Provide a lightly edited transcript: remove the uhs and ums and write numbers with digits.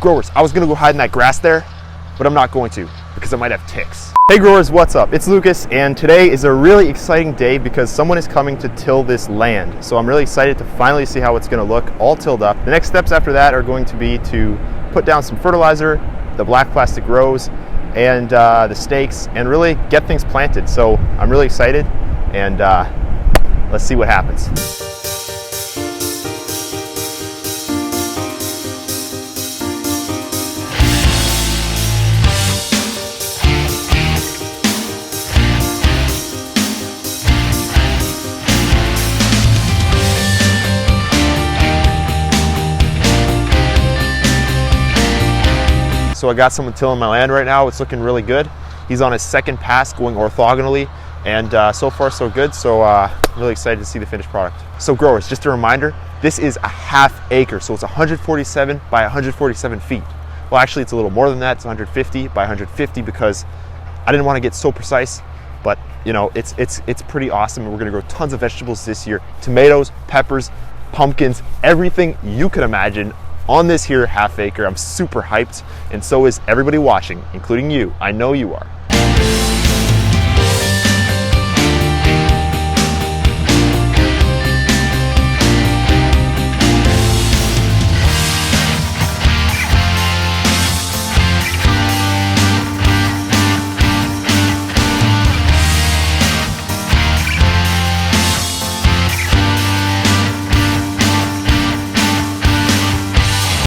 Growers, I was gonna go hide in that grass there, but I'm not going to because I might have ticks. Hey growers, what's up? It's Lucas, and today is a really exciting day because someone is coming to till this land. So I'm really excited to finally see how it's gonna look all tilled up. The next steps after that are going to be to put down some fertilizer, the black plastic rows, and the stakes, and really get things planted. So I'm really excited, and let's see what happens. So I got someone tilling my land right now. It's looking really good. He's on his second pass going orthogonally, and so far so good. So I'm really excited to see the finished product. So growers, just a reminder, this is a half acre. So it's 147 by 147 feet. Well, actually it's a little more than that. It's 150 by 150 because I didn't want to get so precise, but you know, it's pretty awesome. And we're gonna grow tons of vegetables this year. Tomatoes, peppers, pumpkins, everything you could imagine on this here half acre. I'm super hyped, and so is everybody watching, including you. I know you are.